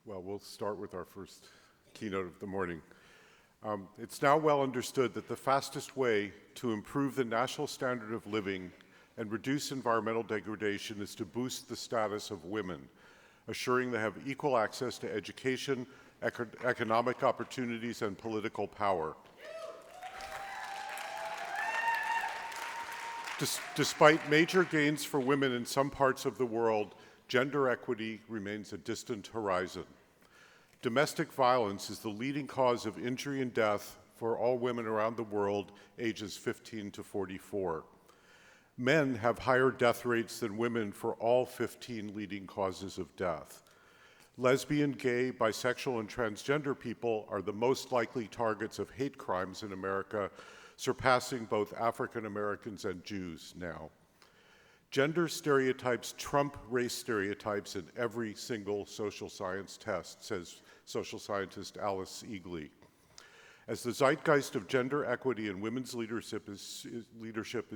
Well, we'll start with our first keynote of the morning. It's now well understood that the fastest way to improve the national standard of living and reduce environmental degradation is to boost the status of women, assuring they have equal access to education, economic opportunities, and political power. Despite major gains for women in some parts of the world, gender equity remains a distant horizon. Domestic violence is the leading cause of injury and death for all women around the world ages 15 to 44. Men have higher death rates than women for all 15 leading causes of death. Lesbian, gay, bisexual, and transgender people are the most likely targets of hate crimes in America, surpassing both African Americans and Jews now. Gender stereotypes trump race stereotypes in every single social science test, says social scientist Alice Eagley. As the zeitgeist of gender equity and women's leadership is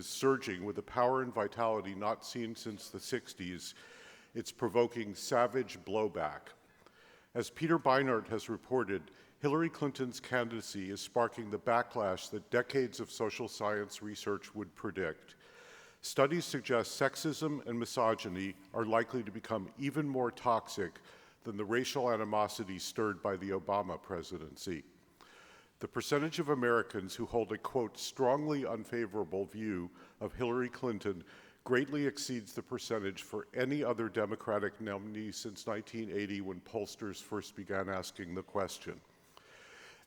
surging with a power and vitality not seen since the 60s, it's provoking savage blowback. As Peter Beinart has reported, Hillary Clinton's candidacy is sparking the backlash that decades of social science research would predict. Studies suggest sexism and misogyny are likely to become even more toxic than the racial animosity stirred by the Obama presidency. The percentage of Americans who hold a, quote, strongly unfavorable view of Hillary Clinton greatly exceeds the percentage for any other Democratic nominee since 1980, when pollsters first began asking the question.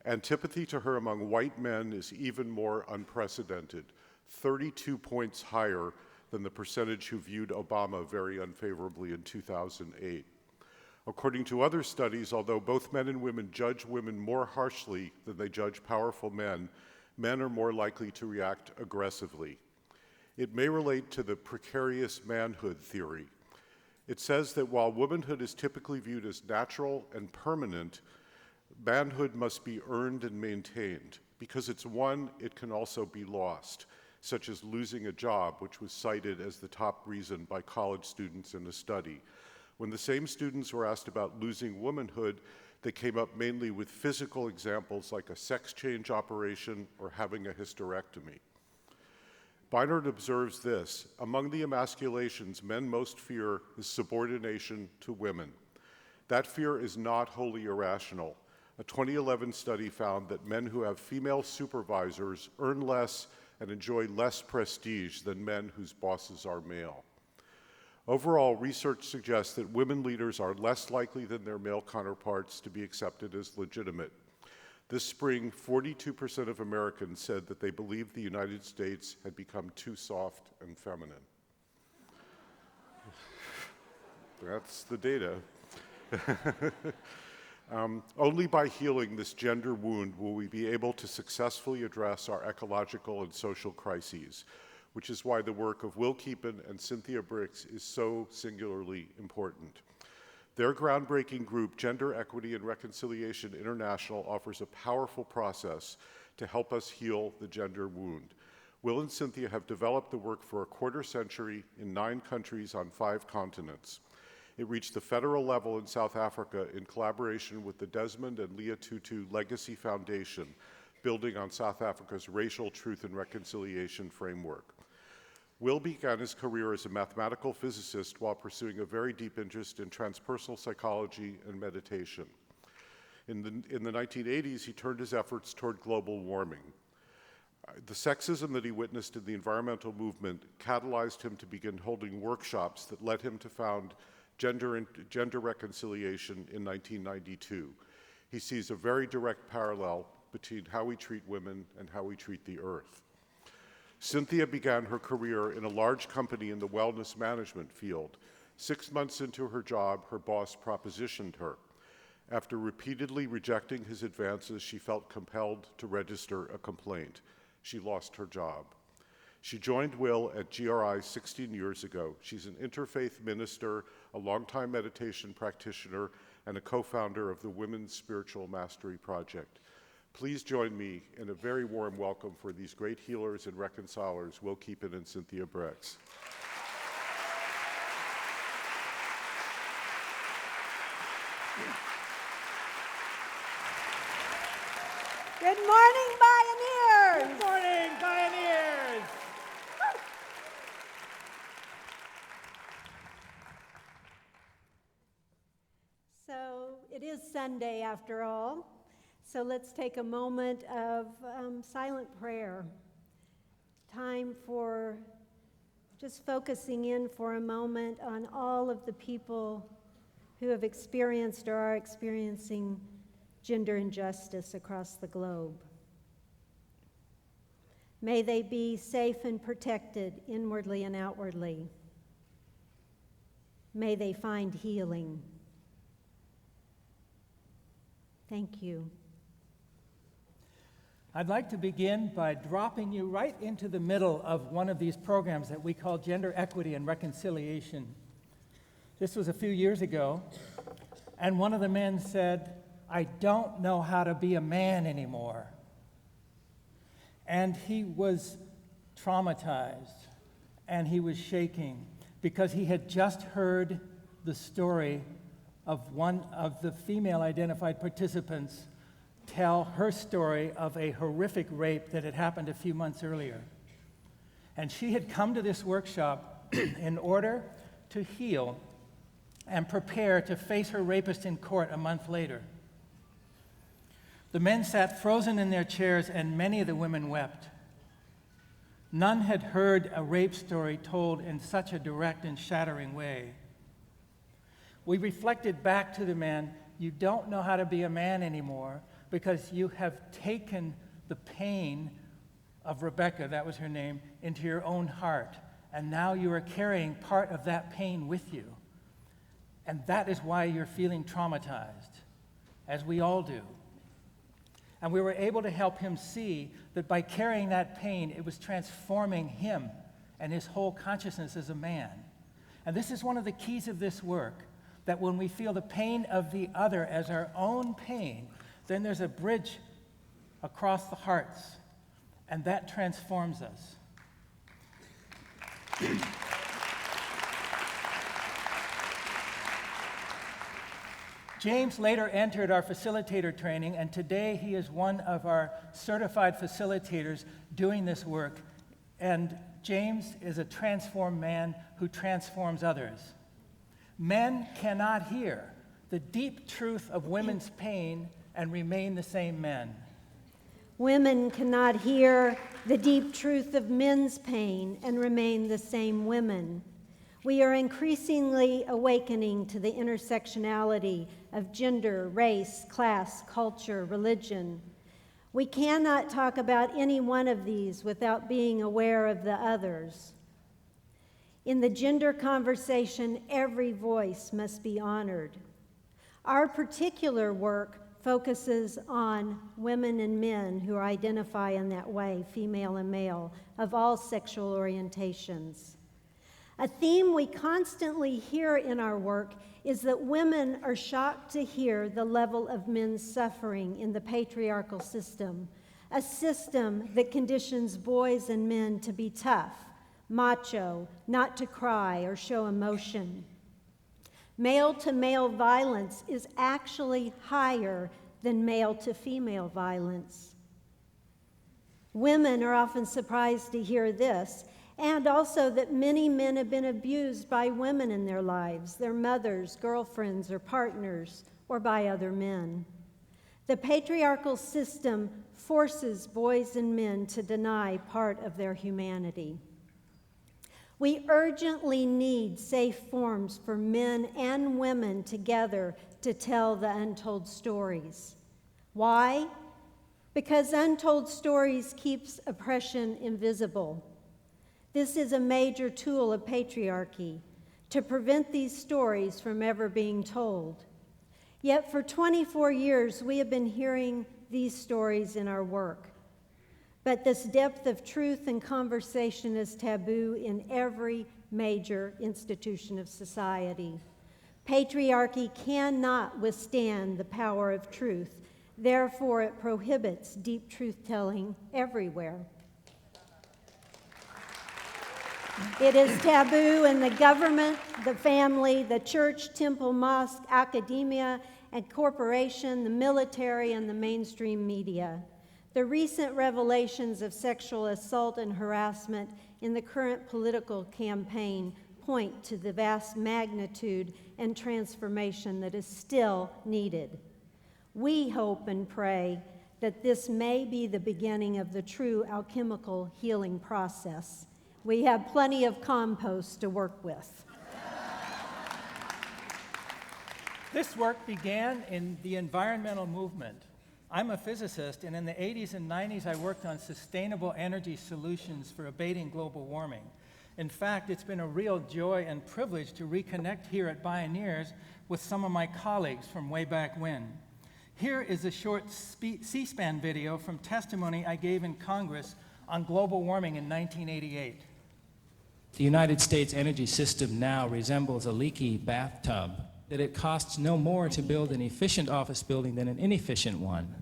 Antipathy to her among white men is even more unprecedented, 32 points higher than the percentage who viewed Obama very unfavorably in 2008. According to other studies, although both men and women judge women more harshly than they judge powerful men, men are more likely to react aggressively. It may relate to the precarious manhood theory. It says that while womanhood is typically viewed as natural and permanent, manhood must be earned and maintained. Because it's won, it can also be lost, such as losing a job, which was cited as the top reason by college students in a study. When the same students were asked about losing womanhood, they came up mainly with physical examples like a sex change operation or having a hysterectomy. Beinart observes this: among the emasculations men most fear is subordination to women. That fear is not wholly irrational. A 2011 study found that men who have female supervisors earn less and enjoy less prestige than men whose bosses are male. Overall, research suggests that women leaders are less likely than their male counterparts to be accepted as legitimate. This spring, 42% of Americans said that they believed the United States had become too soft and feminine. That's the data. Only by healing this gender wound will we be able to successfully address our ecological and social crises, which is why the work of Will Keepin and Cynthia Brix is so singularly important. Their groundbreaking group, Gender Equity and Reconciliation International, offers a powerful process to help us heal the gender wound. Will and Cynthia have developed the work for a quarter century in 9 countries on 5 continents. It reached the federal level in South Africa in collaboration with the Desmond and Leah Tutu Legacy Foundation, building on South Africa's racial truth and reconciliation framework. Will began his career as a mathematical physicist while pursuing a very deep interest in transpersonal psychology and meditation. In the 1980s, he turned his efforts toward global warming. The sexism that he witnessed in the environmental movement catalyzed him to begin holding workshops that led him to found Gender Reconciliation in 1992. He sees a very direct parallel between how we treat women and how we treat the earth. Cynthia began her career in a large company in the wellness management field. 6 months into her job, her boss propositioned her. After repeatedly rejecting his advances, she felt compelled to register a complaint. She lost her job. She joined Will at GRI 16 years ago. She's an interfaith minister, a longtime meditation practitioner, and a co-founder of the Women's Spiritual Mastery Project. Please join me in a very warm welcome for these great healers and reconcilers, Will Keepin and Cynthia Brix. Good morning, Bioneers! Good morning, Bioneers! So it is Sunday after all, so let's take a moment of silent prayer. Time for just focusing in for a moment on all of the people who have experienced or are experiencing gender injustice across the globe. May they be safe and protected inwardly and outwardly. May they find healing. Thank you. I'd like to begin by dropping you right into the middle of one of these programs that we call Gender Equity and Reconciliation. This was a few years ago, and one of the men said, "I don't know how to be a man anymore." And he was traumatized, and he was shaking, because he had just heard the story of one of the female-identified participants tell her story of a horrific rape that had happened a few months earlier. And she had come to this workshop in order to heal and prepare to face her rapist in court a month later. The men sat frozen in their chairs, and many of the women wept. None had heard a rape story told in such a direct and shattering way. We reflected back to the man, "You don't know how to be a man anymore because you have taken the pain of Rebecca," that was her name, "into your own heart. And now you are carrying part of that pain with you. And that is why you're feeling traumatized, as we all do." And we were able to help him see that by carrying that pain, it was transforming him and his whole consciousness as a man. And this is one of the keys of this work, that when we feel the pain of the other as our own pain, then there's a bridge across the hearts, and that transforms us. James later entered our facilitator training, and today he is one of our certified facilitators doing this work. And James is a transformed man who transforms others. Men cannot hear the deep truth of women's pain and remain the same men. Women cannot hear the deep truth of men's pain and remain the same women. We are increasingly awakening to the intersectionality of gender, race, class, culture, religion. We cannot talk about any one of these without being aware of the others. In the gender conversation, every voice must be honored. Our particular work focuses on women and men who identify in that way, female and male, of all sexual orientations. A theme we constantly hear in our work is that women are shocked to hear the level of men's suffering in the patriarchal system, a system that conditions boys and men to be tough, macho, not to cry or show emotion. Male-to-male violence is actually higher than male-to-female violence. Women are often surprised to hear this, and also that many men have been abused by women in their lives, their mothers, girlfriends, or partners, or by other men. The patriarchal system forces boys and men to deny part of their humanity. We urgently need safe forms for men and women together to tell the untold stories. Why? Because untold stories keeps oppression invisible. This is a major tool of patriarchy, to prevent these stories from ever being told. Yet for 24 years, we have been hearing these stories in our work. But this depth of truth and conversation is taboo in every major institution of society. Patriarchy cannot withstand the power of truth. Therefore, it prohibits deep truth-telling everywhere. It is taboo in the government, the family, the church, temple, mosque, academia, and corporation, the military, and the mainstream media. The recent revelations of sexual assault and harassment in the current political campaign point to the vast magnitude and transformation that is still needed. We hope and pray that this may be the beginning of the true alchemical healing process. We have plenty of compost to work with. This work began in the environmental movement. I'm a physicist, and in the 80s and 90s, I worked on sustainable energy solutions for abating global warming. In fact, it's been a real joy and privilege to reconnect here at Bioneers with some of my colleagues from way back when. Here is a short C-SPAN video from testimony I gave in Congress on global warming in 1988. The United States energy system now resembles a leaky bathtub, that it costs no more to build an efficient office building than an inefficient one.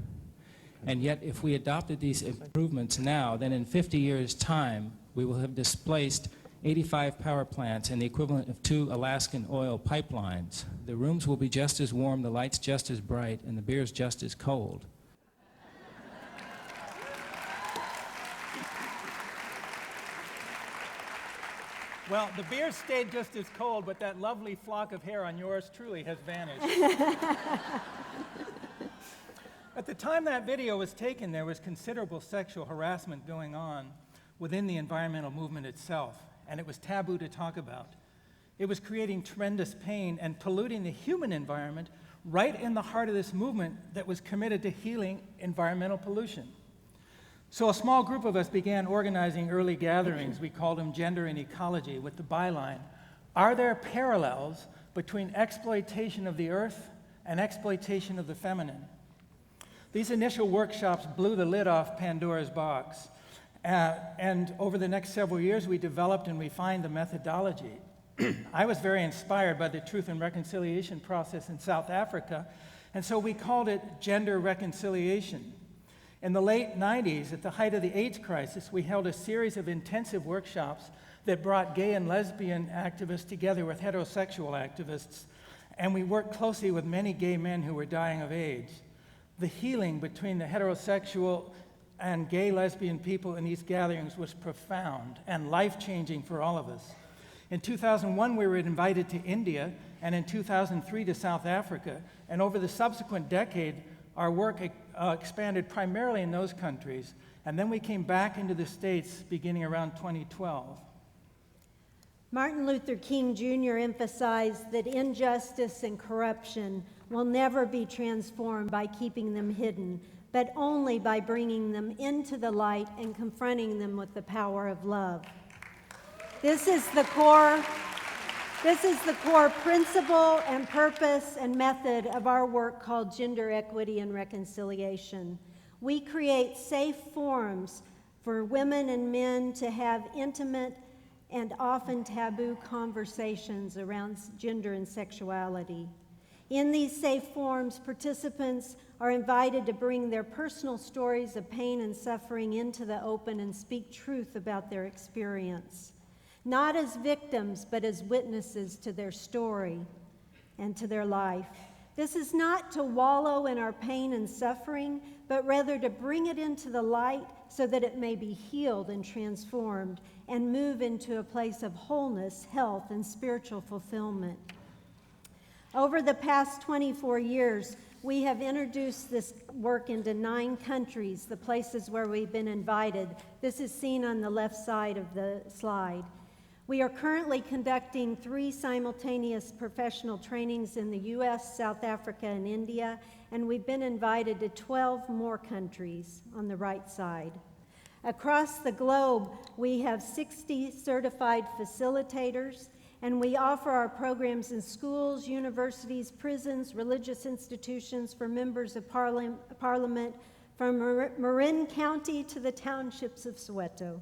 And yet, if we adopted these improvements now, then in 50 years' time, we will have displaced 85 power plants and the equivalent of 2 Alaskan oil pipelines. The rooms will be just as warm, the lights just as bright, and the beers just as cold. Well, the beer stayed just as cold, but that lovely flock of hair on yours truly has vanished. At the time that video was taken, there was considerable sexual harassment going on within the environmental movement itself, and it was taboo to talk about. It was creating tremendous pain and polluting the human environment right in the heart of this movement that was committed to healing environmental pollution. So a small group of us began organizing early gatherings. We called them Gender and Ecology, with the byline, "Are there parallels between exploitation of the earth and exploitation of the feminine?" These initial workshops blew the lid off Pandora's box. And over the next several years, we developed and refined the methodology. I was very inspired by the Truth and Reconciliation process in South Africa, and so we called it Gender Reconciliation. In the late 90s, at the height of the AIDS crisis, we held a series of intensive workshops that brought gay and lesbian activists together with heterosexual activists, and we worked closely with many gay men who were dying of AIDS. The healing between the heterosexual and gay lesbian people in these gatherings was profound and life-changing for all of us. In 2001, we were invited to India, and in 2003 to South Africa, and over the subsequent decade, our work expanded primarily in those countries, and then we came back into the States beginning around 2012. Martin Luther King Jr. emphasized that injustice and corruption will never be transformed by keeping them hidden, but only by bringing them into the light and confronting them with the power of love. This is the core principle and purpose and method of our work called Gender Equity and Reconciliation. We create safe forums for women and men to have intimate and often taboo conversations around gender and sexuality. In these safe forums, participants are invited to bring their personal stories of pain and suffering into the open and speak truth about their experience, not as victims, but as witnesses to their story and to their life. This is not to wallow in our pain and suffering, but rather to bring it into the light so that it may be healed and transformed and move into a place of wholeness, health, and spiritual fulfillment. Over the past 24 years, we have introduced this work into 9 countries, the places where we've been invited. This is seen on the left side of the slide. We are currently conducting 3 simultaneous professional trainings in the US, South Africa, and India, and we've been invited to 12 more countries on the right side. Across the globe, we have 60 certified facilitators, and we offer our programs in schools, universities, prisons, religious institutions for members of parliament from Marin County to the townships of Soweto.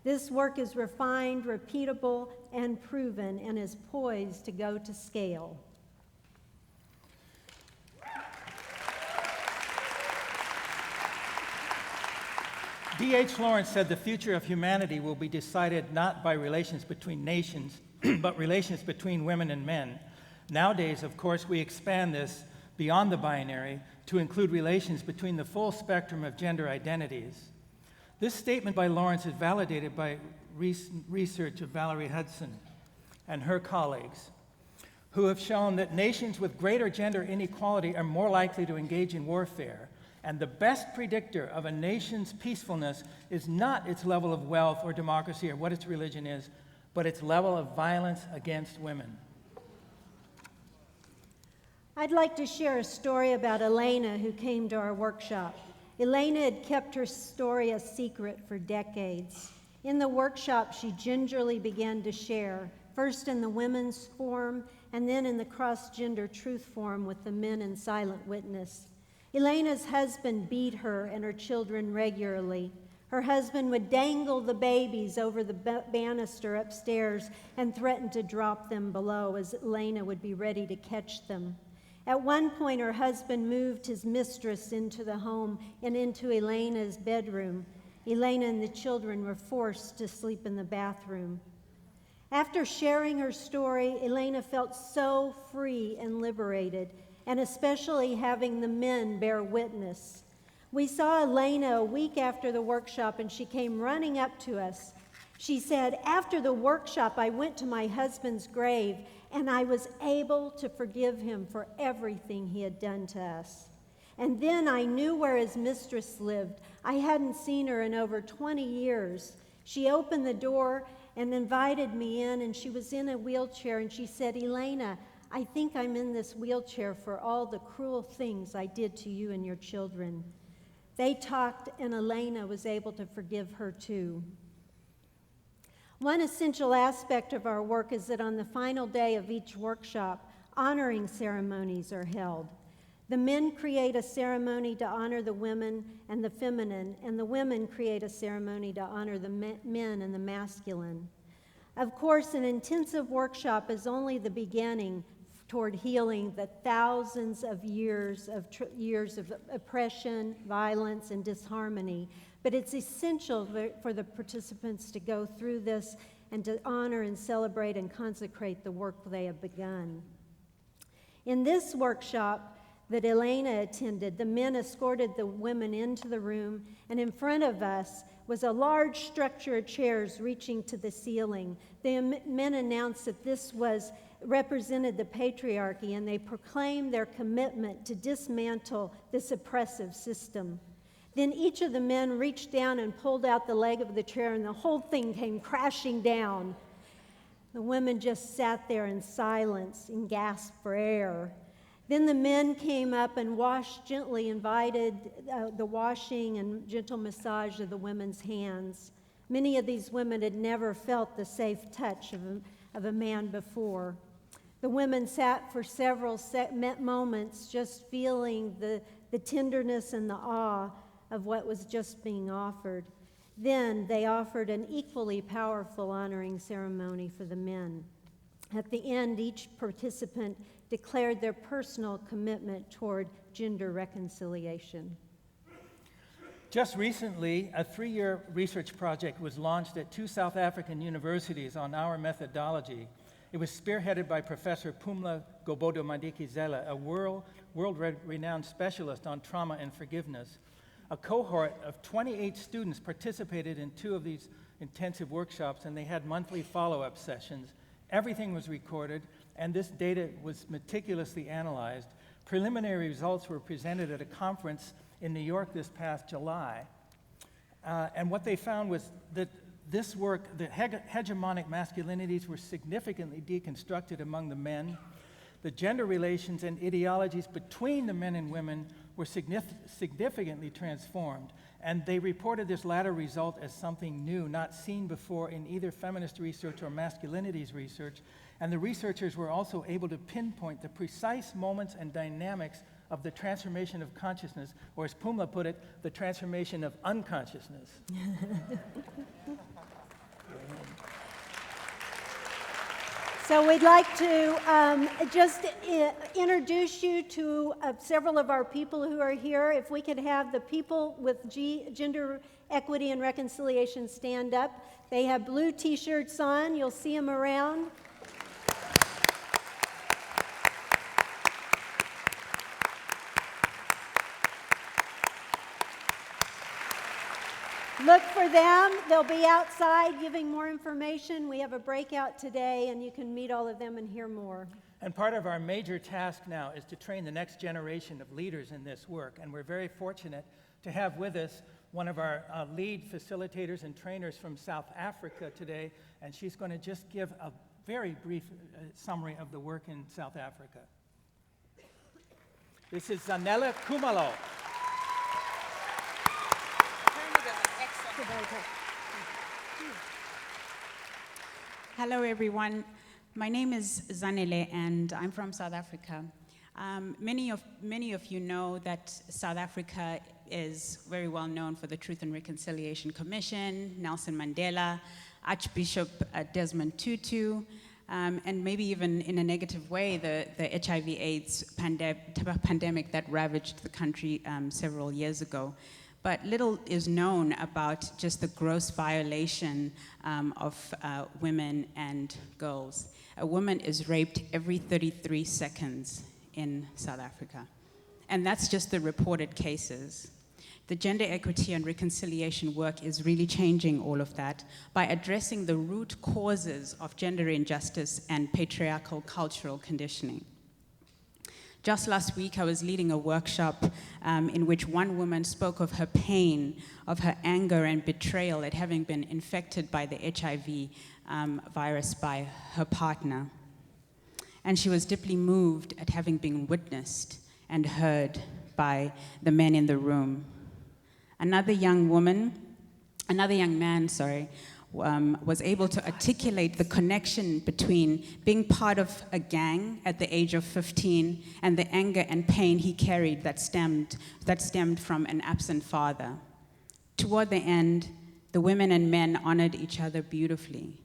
This work is refined, repeatable, and proven, and is poised to go to scale. D.H. Lawrence said the future of humanity will be decided not by relations between nations, but relations between women and men. Nowadays, of course, we expand this beyond the binary to include relations between the full spectrum of gender identities. This statement by Lawrence is validated by research of Valerie Hudson and her colleagues, who have shown that nations with greater gender inequality are more likely to engage in warfare. And the best predictor of a nation's peacefulness is not its level of wealth or democracy or what its religion is, but its level of violence against women. I'd like to share a story about Elena, who came to our workshop. Elena had kept her story a secret for decades. In the workshop, she gingerly began to share, first in the women's forum and then in the cross-gender truth forum with the men in silent witness. Elena's husband beat her and her children regularly. Her husband would dangle the babies over the banister upstairs and threaten to drop them below as Elena would be ready to catch them. At one point, her husband moved his mistress into the home and into Elena's bedroom. Elena and the children were forced to sleep in the bathroom. After sharing her story, Elena felt so free and liberated, and especially having the men bear witness. We saw Elena a week after the workshop, and she came running up to us. She said, "After the workshop, I went to my husband's grave, and I was able to forgive him for everything he had done to us. And then I knew where his mistress lived. I hadn't seen her in over 20 years. She opened the door and invited me in, and she was in a wheelchair, and she said, 'Elena, I think I'm in this wheelchair for all the cruel things I did to you and your children.' They talked, and Elena was able to forgive her too." One essential aspect of our work is that on the final day of each workshop, honoring ceremonies are held. The men create a ceremony to honor the women and the feminine, and the women create a ceremony to honor the men and the masculine. Of course, an intensive workshop is only the beginning toward healing the thousands of years of oppression, violence, and disharmony. But it's essential for the participants to go through this and to honor and celebrate and consecrate the work they have begun. In this workshop that Elena attended, the men escorted the women into the room, and in front of us was a large structure of chairs reaching to the ceiling. The men announced that this represented the patriarchy, and they proclaimed their commitment to dismantle this oppressive system. Then each of the men reached down and pulled out the leg of the chair, and the whole thing came crashing down. The women just sat there in silence and gasped for air. Then the men came up and gently invited the washing and gentle massage of the women's hands. Many of these women had never felt the safe touch of a man before. The women sat for several moments just feeling the tenderness and the awe of what was just being offered. Then they offered an equally powerful honoring ceremony for the men. At the end, each participant declared their personal commitment toward gender reconciliation. Just recently, a 3-year research project was launched at 2 South African universities on our methodology. It was spearheaded by Professor Phumla Gobodo-Madikizela, a world-renowned specialist on trauma and forgiveness. A cohort of 28 students participated in 2 of these intensive workshops, and they had monthly follow-up sessions. Everything was recorded, and this data was meticulously analyzed. Preliminary results were presented at a conference in New York this past July. And what they found was that this work, the hegemonic masculinities were significantly deconstructed among the men. The gender relations and ideologies between the men and women were significantly transformed. And they reported this latter result as something new, not seen before in either feminist research or masculinities research. And the researchers were also able to pinpoint the precise moments and dynamics of the transformation of consciousness, or as Phumla put it, the transformation of unconsciousness. So we'd like to just introduce you to several of our people who are here. If we could have the people with gender equity and reconciliation stand up. They have blue t-shirts on. You'll see them around. Look for them. They'll be outside giving more information. We have a breakout today, and you can meet all of them and hear more. And part of our major task now is to train the next generation of leaders in this work. And we're very fortunate to have with us one of our lead facilitators and trainers from South Africa today. And she's going to just give a very brief summary of the work in South Africa. This is Zanele Kumalo. Hello, everyone. My name is Zanele, and I'm from South Africa. Many of you know that South Africa is very well known for the Truth and Reconciliation Commission, Nelson Mandela, Archbishop Desmond Tutu, and maybe even in a negative way, the HIV/AIDS pandemic that ravaged the country several years ago. But little is known about just the gross violation of women and girls. A woman is raped every 33 seconds in South Africa. And that's just the reported cases. The gender equity and reconciliation work is really changing all of that by addressing the root causes of gender injustice and patriarchal cultural conditioning. Just last week, I was leading a workshop in which one woman spoke of her pain, of her anger and betrayal at having been infected by the HIV virus by her partner. And she was deeply moved at having been witnessed and heard by the men in the room. Another young man, was able to articulate the connection between being part of a gang at the age of 15 and the anger and pain he carried that stemmed from an absent father. Toward the end, the women and men honored each other beautifully.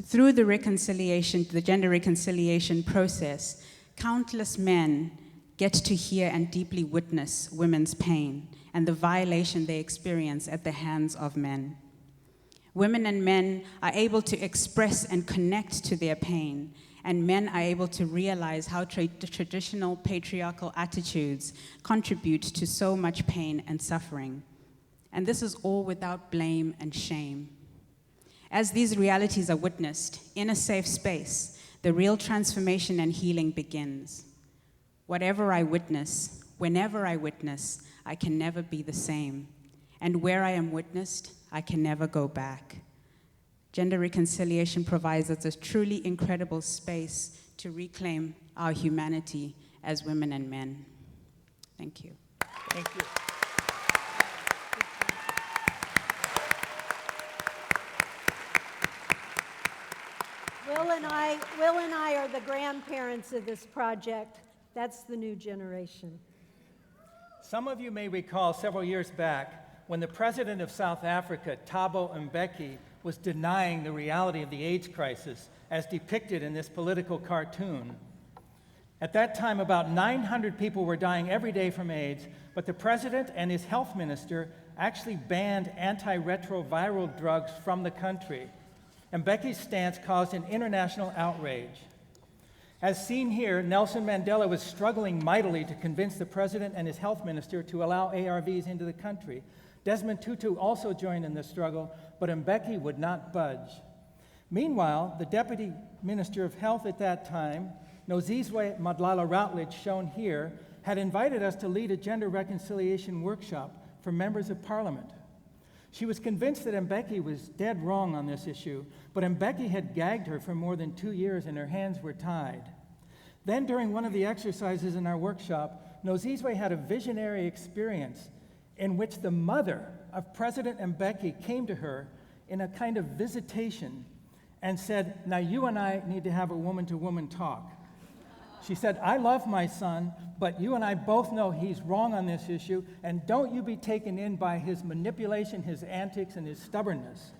Through the gender reconciliation process, countless men get to hear and deeply witness women's pain and the violation they experience at the hands of men. Women and men are able to express and connect to their pain, and men are able to realize how traditional patriarchal attitudes contribute to so much pain and suffering. And this is all without blame and shame. As these realities are witnessed in a safe space, the real transformation and healing begins. Whatever I witness, whenever I witness, I can never be the same. And where I am witnessed, I can never go back. Gender reconciliation provides us a truly incredible space to reclaim our humanity as women and men. Thank you. Thank you. Will and I are the grandparents of this project. That's the new generation. Some of you may recall several years back when the president of South Africa, Thabo Mbeki, was denying the reality of the AIDS crisis as depicted in this political cartoon. At that time, about 900 people were dying every day from AIDS, but the president and his health minister actually banned antiretroviral drugs from the country. Mbeki's stance caused an international outrage. As seen here, Nelson Mandela was struggling mightily to convince the president and his health minister to allow ARVs into the country. Desmond Tutu also joined in the struggle, but Mbeki would not budge. Meanwhile, the Deputy Minister of Health at that time, Nozizwe Madlala Routledge, shown here, had invited us to lead a gender reconciliation workshop for members of Parliament. She was convinced that Mbeki was dead wrong on this issue, but Mbeki had gagged her for more than 2 years and her hands were tied. Then, during one of the exercises in our workshop, Nozizwe had a visionary experience in which the mother of President Mbeki came to her in a kind of visitation and said, "Now you and I need to have a woman-to-woman talk." She said, "I love my son, but you and I both know he's wrong on this issue, and don't you be taken in by his manipulation, his antics, and his stubbornness."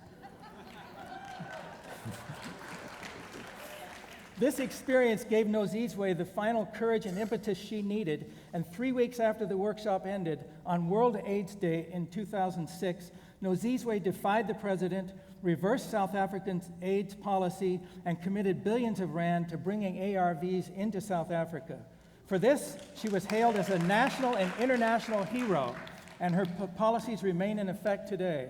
This experience gave Nozizwe the final courage and impetus she needed, and 3 weeks after the workshop ended, on World AIDS Day in 2006, Nozizwe defied the president, reversed South Africa's AIDS policy, and committed billions of rand to bringing ARVs into South Africa. For this, she was hailed as a national and international hero, and her policies remain in effect today.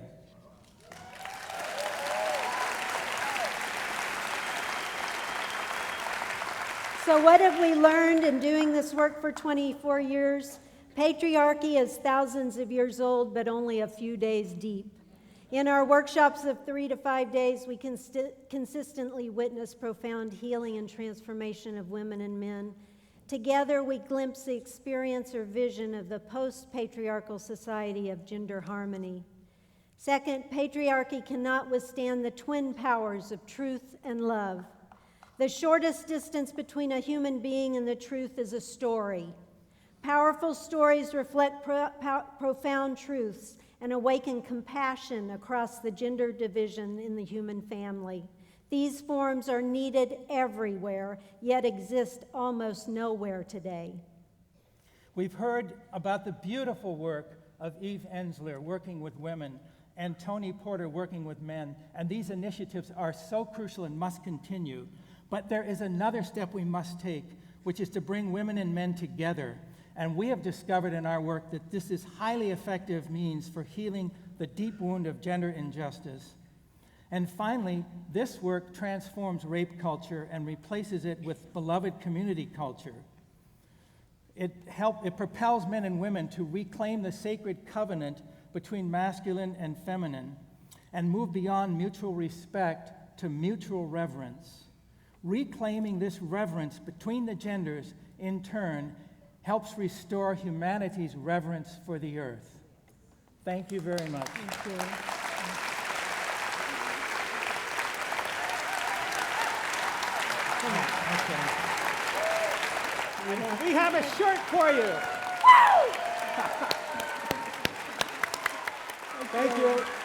So what have we learned in doing this work for 24 years? Patriarchy is thousands of years old, but only a few days deep. In our workshops of 3 to 5 days, we consistently witness profound healing and transformation of women and men. Together, we glimpse the experience or vision of the post-patriarchal society of gender harmony. Second, patriarchy cannot withstand the twin powers of truth and love. The shortest distance between a human being and the truth is a story. Powerful stories reflect profound truths and awaken compassion across the gender division in the human family. These forms are needed everywhere, yet exist almost nowhere today. We've heard about the beautiful work of Eve Ensler working with women and Tony Porter working with men, and these initiatives are so crucial and must continue. But there is another step we must take, which is to bring women and men together. And we have discovered in our work that this is highly effective means for healing the deep wound of gender injustice. And finally, this work transforms rape culture and replaces it with beloved community culture. It propels men and women to reclaim the sacred covenant between masculine and feminine and move beyond mutual respect to mutual reverence. Reclaiming this reverence between the genders, in turn, helps restore humanity's reverence for the earth. Thank you very much. Thank you. Okay. And we have a shirt for you. Thank you.